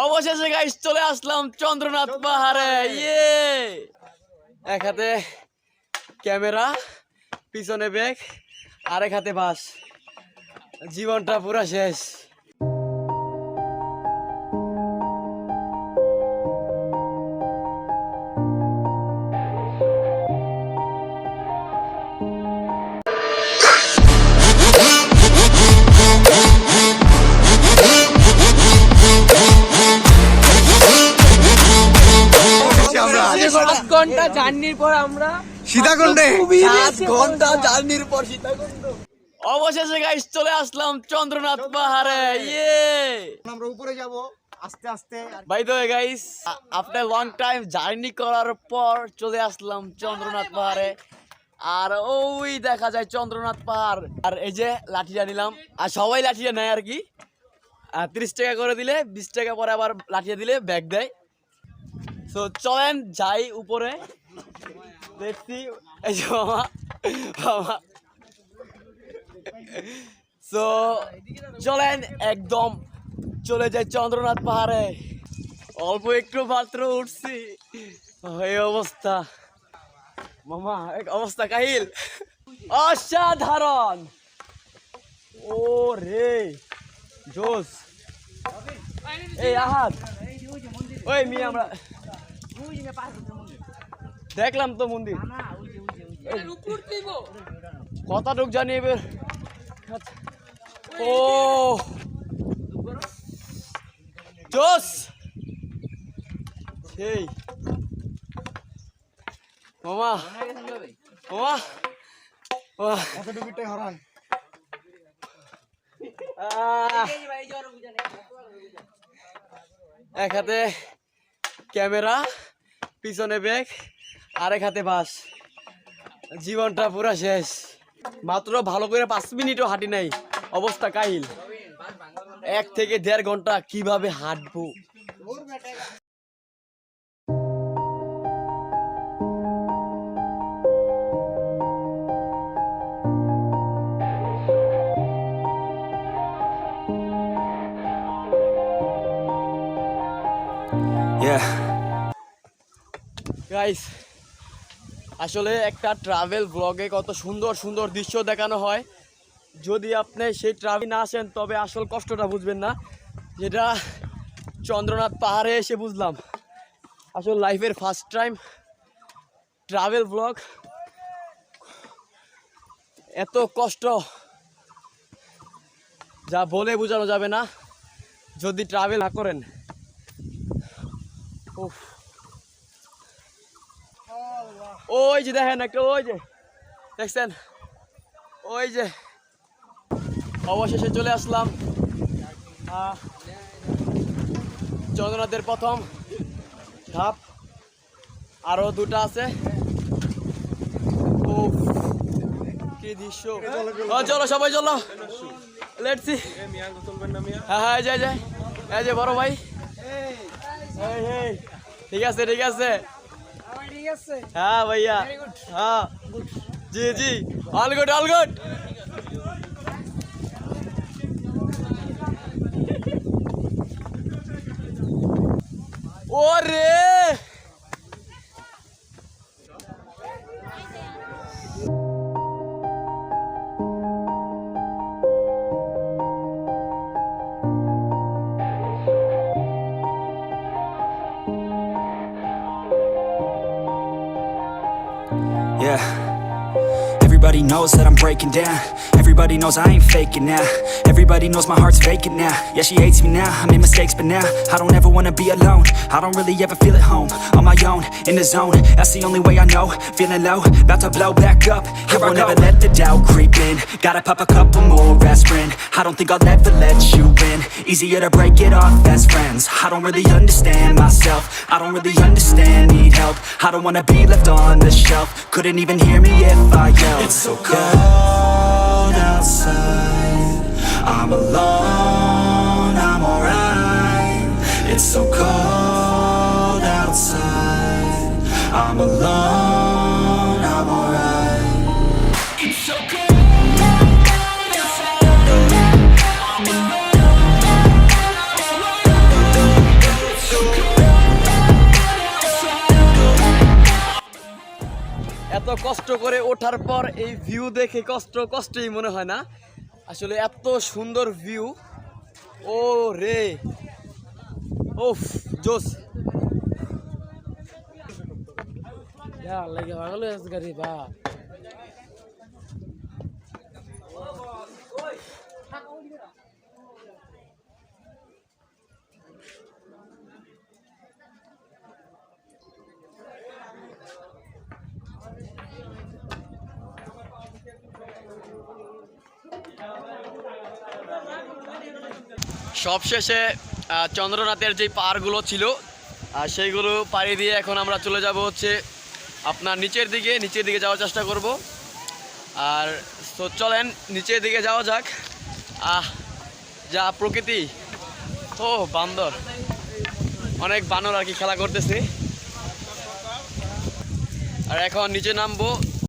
অবশেষে গাইস চলে আসলাম চন্দ্রনাথ পাহাড়ে। ইয়ে, এক হাতে ক্যামেরা, পিছনে ব্যাগ, আর এক হাতে বাস। জীবনটা পুরা শেষ। ঘন্টা জার্নির পর আমরা সীতাকুণ্ডে 7 ঘন্টা জার্নির পর সীতাকুণ্ড। অবশেষে গাইস চলে আসলাম চন্দ্রনাথ পাহাড়ে। ইয়ে, আমরা উপরে যাব আস্তে আস্তে। By the way guys, after long time journey করার পর চলে আসলাম চন্দ্রনাথ পাহাড়ে। আর ওই দেখা যায় চন্দ্রনাথ পাহাড়। আর এই যে লাঠিটা নিলাম, আর সবাই লাঠিটা নেয় আর কি। আর 30 টাকা করে দিলে 20 টাকা পরে আবার লাঠিটা দিলে ব্যাগ দেয়। তো চলেন যাই উপরে, দেখছি এই যে মামা। তো চলেন একদম চলে যাই চন্দ্রনাথ পাহাড়ে। অল্প একটু মাত্র উঠছি, এই অবস্থা মামা, এক অবস্থা কাহিল, অসাধারণ। ও রে জোস। এই আহাত, ওই মি আমরা দেখলাম তো মন্দির, কত ঢুক জানি এবার। ও জোস, সেই মামা মামা কতটুকুটাই হরান। এক হাতে ক্যামেরা, পিছনে ব্যাগ, আর এক হাতে বাস। জীবনটা পুরা শেষ। মাত্র ভালো করে 5 মিনিটও হাঁটি নাই, অবস্থা কাহিল। 1 থেকে 1.5 ঘন্টা কিভাবে হাঁটবো। গাইস, আসলে একটা ট্রাভেল ব্লগে কত সুন্দর সুন্দর দৃশ্য দেখানো হয়। যদি আপনি সেই ট্রাভেল না আসেন তবে আসল কষ্টটা বুঝবেন না, যেটা চন্দ্রনাথ পাহাড়ে এসে বুঝলাম। আসলে লাইফের ফার্স্ট টাইম ট্রাভেল ব্লগ, এত কষ্ট যা বলে বোঝানো যাবে না যদি ট্রাভেল না করেন। উফ, ওই যে দেখেন একটা, ওই যে দেখছেন, ওই যে অবশেষে চলে আসলাম চন্দ্রনাথের প্রথম ধাপ। আরো 2টা আছে। উফ, কি দৃশ্য। চলো সবাই চলো, লেটস সি। হ্যাঁ হ্যাঁ, যাই যাই, এই যে বড় ভাই। ঠিক আছে ঠিক আছে, হ্যাঁ ভাইয়া, হ্যাঁ জি জি, অল গুড অল গুড। ও রে, yeah. Everybody knows that I'm breaking down. Everybody knows I ain't faking now. Everybody knows my heart's vacant now. Yeah, she hates me now, I made mistakes but now I don't ever wanna be alone. I don't really ever feel at home. On my own, in the zone, that's the only way I know. Feeling low, about to blow back up. Here I won't ever let the doubt creep in. Gotta pop a couple more aspirin. I don't think I'll ever let you in. Easier to break it off best friends. I don't really understand myself. I don't really understand, need help. I don't wanna be left on the shelf. Couldn't even hear me if I yelled. It's so cold outside, I'm alone, I'm alright. It's so cold outside, I'm alone, I'm alright. It's so cold outside, I'm alone. এত কষ্ট করে ওঠার পর এই view দেখে কষ্টই মনে হয় না, আসলে এত সুন্দর ভিউ। ও রে, ওফ জোস। সবশেষে চন্দ্রনাথের যে পাহাড়গুলো ছিল সেইগুলো পাড়ি দিয়ে এখন আমরা চলে যাব হচ্ছে আপনার নিচের দিকে যাওয়ার চেষ্টা করব। আর তো চলেন নিচের দিকে যাওয়া যাক। যা প্রকৃতি, ও বান্দর, অনেক বানর আর কি খেলা করতেছে। আর এখন নিচে নামবো।